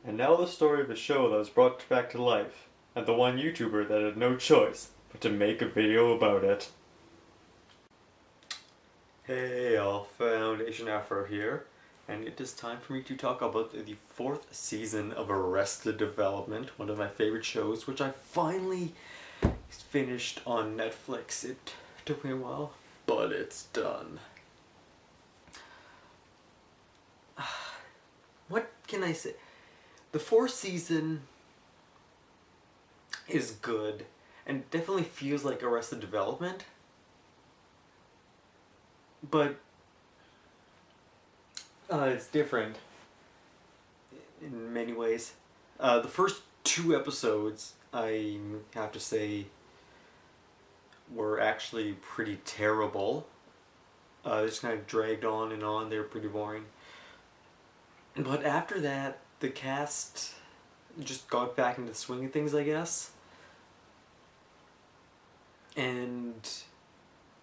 And now the story of a show that was brought back to life, and the one YouTuber that had no choice but to make a video about it. Hey all, Foundation Afro here, and it is time for me to talk about the fourth season of Arrested Development, one of my favorite shows, which I finally finished on Netflix. It took me a while, but it's done. What can I say? The fourth season is good, and definitely feels like Arrested Development, but it's different in many ways. The first two episodes, I have to say, were actually pretty terrible. They just kind of dragged on and on. They were pretty boring. But after that, the cast just got back into the swing of things, I guess. And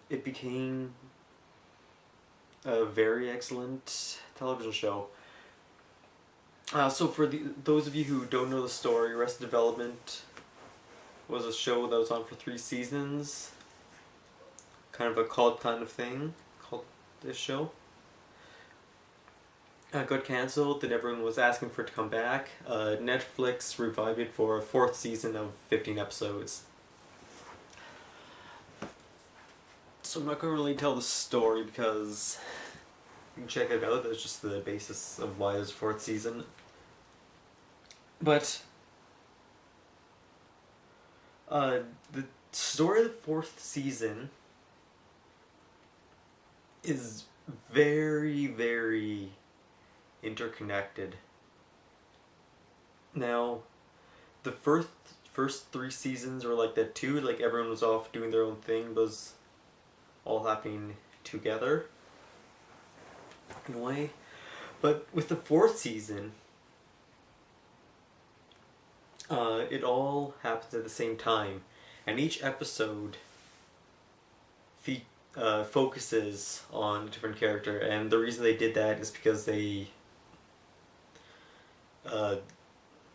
it became a very excellent television show. So for those of you who don't know the story, Arrested Development was a show that was on for 3 seasons. Kind of a cult kind of thing, called this show. Got cancelled, then everyone was asking for it to come back. Netflix revived it for a 4th season of 15 episodes. So I'm not going to really tell the story because you can check it out. That's just the basis of why there's a 4th season. But the story of the 4th season is very, very interconnected. Now, the first 3 seasons were like that too. Like everyone was off doing their own thing, but was all happening together in a way. But with the 4th season, it all happens at the same time, and each episode focuses on a different character. And the reason they did that is because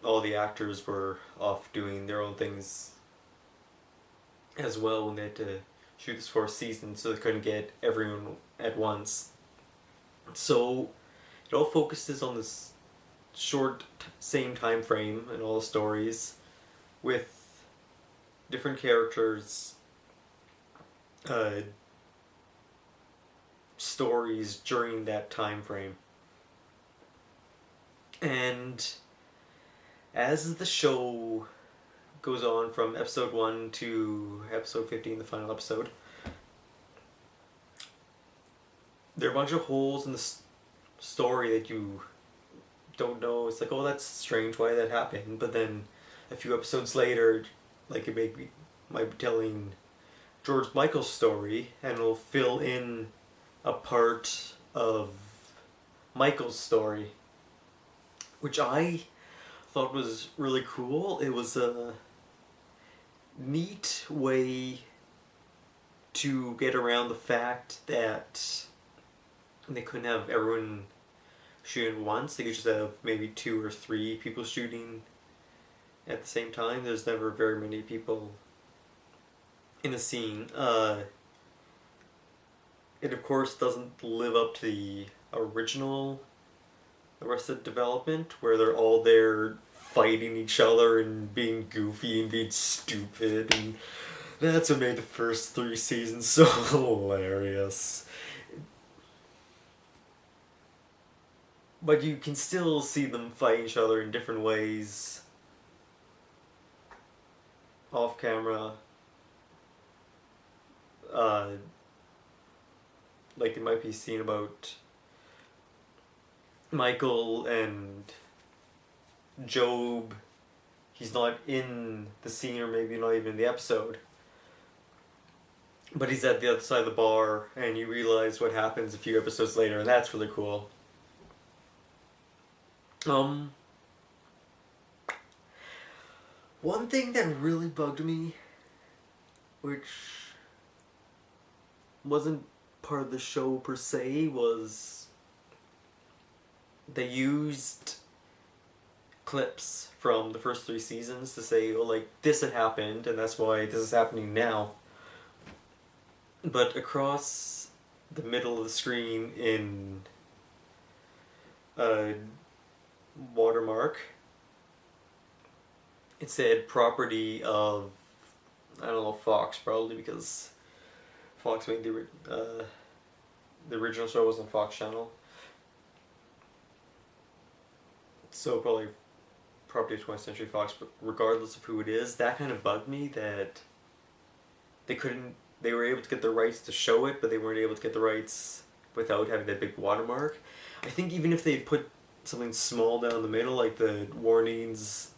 all the actors were off doing their own things as well when they had to shoot this 4th season, so they couldn't get everyone at once. So it all focuses on this short same time frame in all the stories, with different characters, stories during that time frame. And as the show goes on from episode 1 to episode 15, the final episode, there are a bunch of holes in the story that you don't know. It's like, oh, that's strange, why that happened? But then a few episodes later, like it might be telling George Michael's story, and will fill in a part of Michael's story, which I thought was really cool. It was a neat way to get around the fact that they couldn't have everyone shooting at once. They could just have maybe 2 or 3 people shooting at the same time. There's never very many people in a scene. It of course doesn't live up to the original Arrested Development, where they're all there fighting each other and being goofy and being stupid, and that's what made the first 3 seasons so hilarious. But you can still see them fight each other in different ways, off camera. Like it might be seen about Michael and Job. He's not in the scene, or maybe not even in the episode, but he's at the other side of the bar, and you realize what happens a few episodes later, and that's really cool. One thing that really bugged me, which wasn't part of the show per se, was they used clips from the first 3 seasons to say, oh, like, this had happened, and that's why this is happening now. But across the middle of the screen in a watermark, it said property of, I don't know, Fox, probably, because Fox made the original show was on Fox Channel. So probably property of 20th Century Fox, but regardless of who it is, that kind of bugged me that they were able to get the rights to show it, but they weren't able to get the rights without having that big watermark. I think even if they put something small down the middle, like the warnings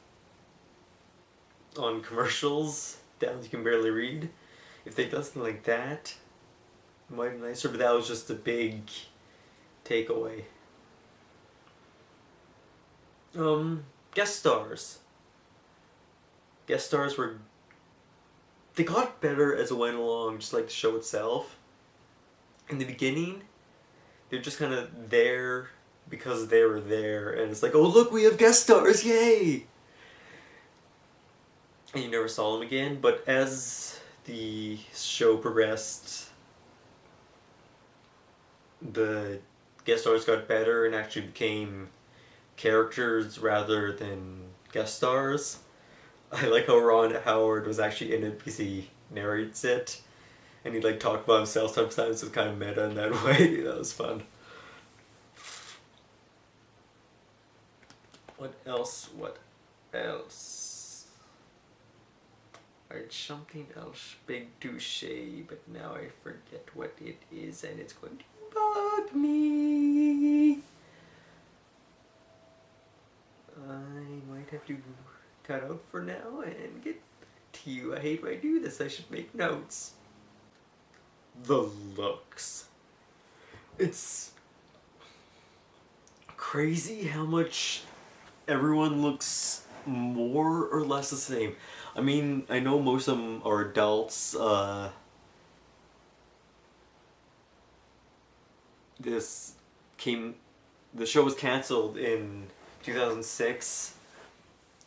on commercials down you can barely read, if they did something like that, it might be nicer, but that was just a big takeaway. Guest stars. Guest stars were... They got better as it went along, just like the show itself. In the beginning, they're just kind of there because they were there, and it's like, oh look, we have guest stars, yay! And you never saw them again, but as the show progressed, the guest stars got better and actually became characters rather than guest stars. I like how Ron Howard was actually in it because he narrates it, and he'd like talk about himself sometimes. It's kind of meta in that way. That was fun. What else? I heard something else big to say, but now I forget what it is, and it's going to bug me. I might have to cut out for now and get back to you. I hate when I do this. I should make notes. The looks. It's crazy how much everyone looks more or less the same. I mean, I know most of them are adults. The show was cancelled in 2006,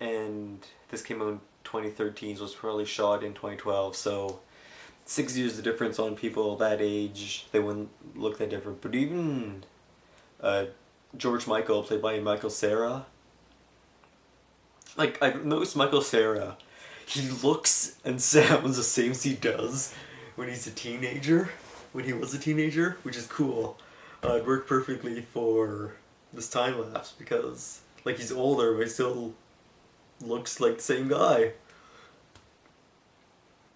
and this came out in 2013, so it was probably shot in 2012, so 6 years of difference on people that age, they wouldn't look that different. But even George Michael, played by Michael Cera, like, I've noticed Michael Cera, he looks and sounds the same as he does when he's a teenager, when he was a teenager, which is cool. It worked perfectly for this time lapse because, like, he's older, but he still looks like the same guy,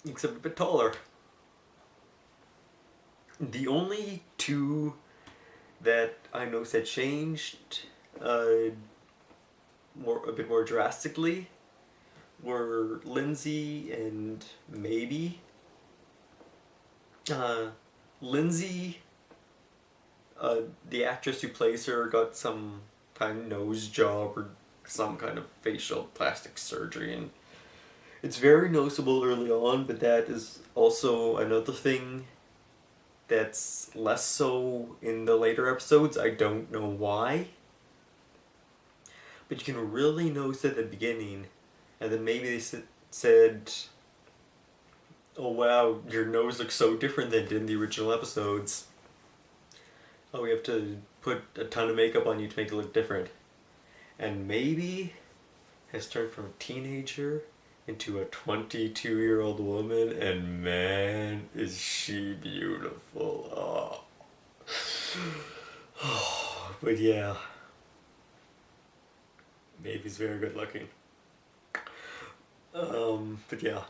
except a bit taller. The only two that I noticed had changed a bit more drastically were Lindsay and Maybe. Lindsay, the actress who plays her, got some kind of nose job or some kind of facial plastic surgery, and it's very noticeable early on, but that is also another thing that's less so in the later episodes. I don't know why, but you can really notice at the beginning, and then maybe they said, oh wow, your nose looks so different than it did in the original episodes. Oh, we have to put a ton of makeup on you to make it look different. And Maybe has turned from a teenager into a 22-year-old woman, and man, is she beautiful. Oh. But yeah, Mavy's very good looking. But yeah,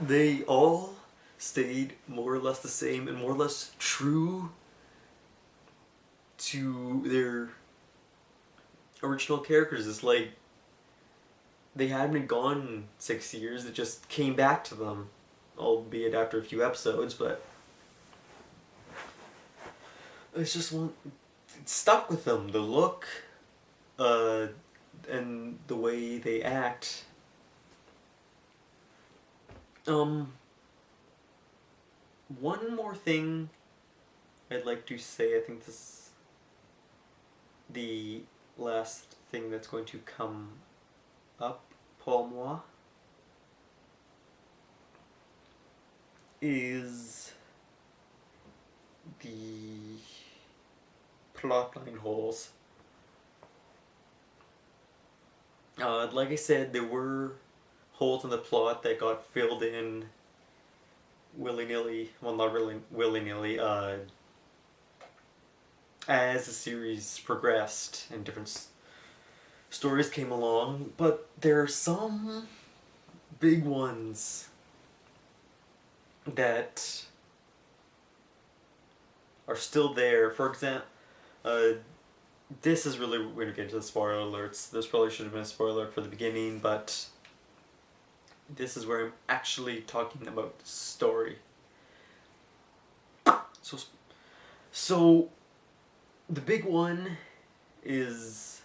they all stayed more or less the same and more or less true to their original characters. It's like they hadn't been gone in 6 years, it just came back to them, albeit after a few episodes, but it's just it stuck with them. The look, and the way they act. One more thing I'd like to say, I think this the last thing that's going to come up pour moi is the plotline holes. Like I said, there were holes in the plot that got filled in willy-nilly, well, not really willy-nilly, as the series progressed and different stories came along, but there are some big ones that are still there. For example, this is really, we're going to get into the spoiler alerts. This probably should have been a spoiler alert for the beginning, but this is where I'm actually talking about the story. So the big one is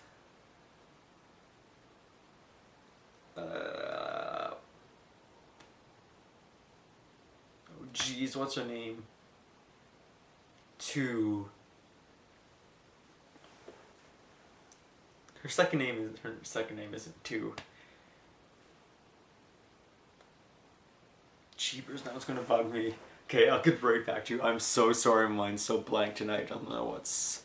oh geez, what's her name? Her second name isn't two. Jeepers, now it's gonna bug me. Okay, I'll get right back to you. I'm so sorry, my mind's so blank tonight. I don't know what's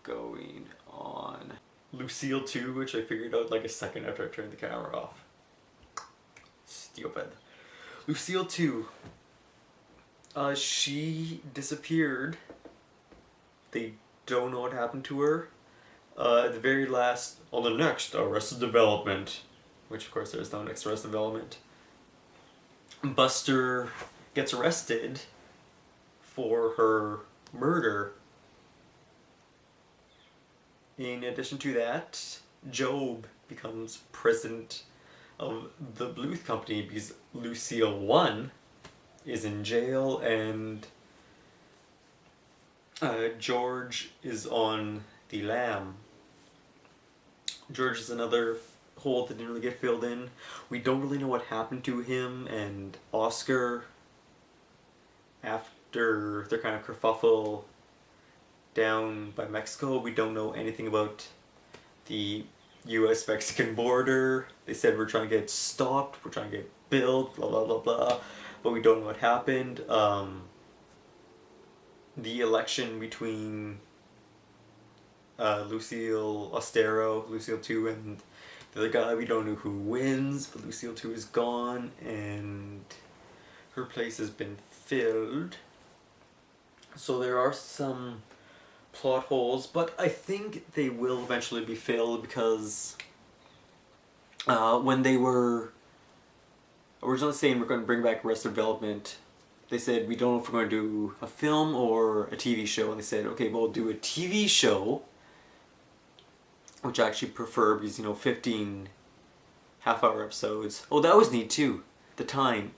going on. Lucille 2, which I figured out like a second after I turned the camera off. Stupid. Lucille 2. She disappeared. They don't know what happened to her. At the very last, on the next Arrested Development, which of course there's no next Arrested Development, Buster gets arrested for her murder. In addition to that, Job becomes president of the Bluth Company because Lucille 1 is in jail and George is on the lam. George is another hole that didn't really get filled in. We don't really know what happened to him and Oscar after their kind of kerfuffle down by Mexico. We don't know anything about the US-Mexican border. They said we're trying to get it stopped, we're trying to get it built, blah blah blah blah, but we don't know what happened. The election between Lucille Ostero, Lucille 2, and the other guy, we don't know who wins, but Lucille 2 is gone and her place has been filled. So there are some plot holes, but I think they will eventually be filled because when they were originally saying we're going to bring back Arrested Development, they said we don't know if we're going to do a film or a TV show, and they said okay, we'll do a TV show, which I actually prefer because, you know, 15 half-hour episodes. Oh, that was neat too. The time,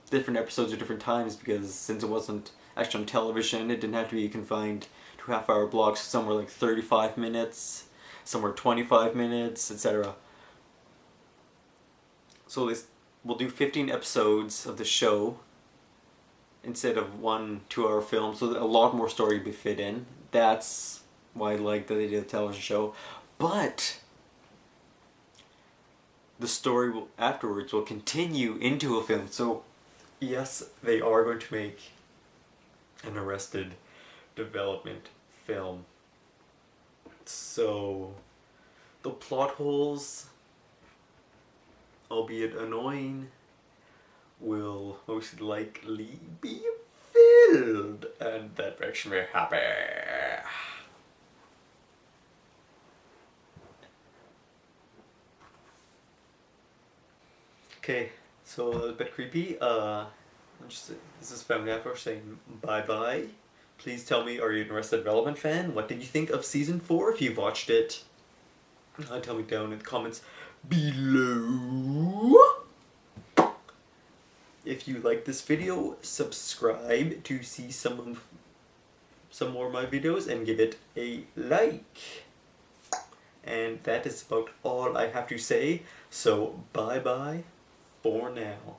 different episodes at different times, because since it wasn't actually on television, it didn't have to be confined to half-hour blocks. Some were like 35 minutes, some were 25 minutes, etc. So we'll do 15 episodes of the show instead of 1 2-hour film, so a lot more story to be fit in. That's why I like that they did a television show. But the story afterwards will continue into a film. So yes, they are going to make an Arrested Development film. So the plot holes, albeit annoying, will most likely be filled, and that makes me happy. Okay, so a bit creepy. This is Family After saying bye-bye. Please tell me, are you an Arrested Development fan? What did you think of Season 4 if you've watched it? Tell me down in the comments below. If you like this video, subscribe to see some more of my videos and give it a like. And that is about all I have to say. So bye-bye for now.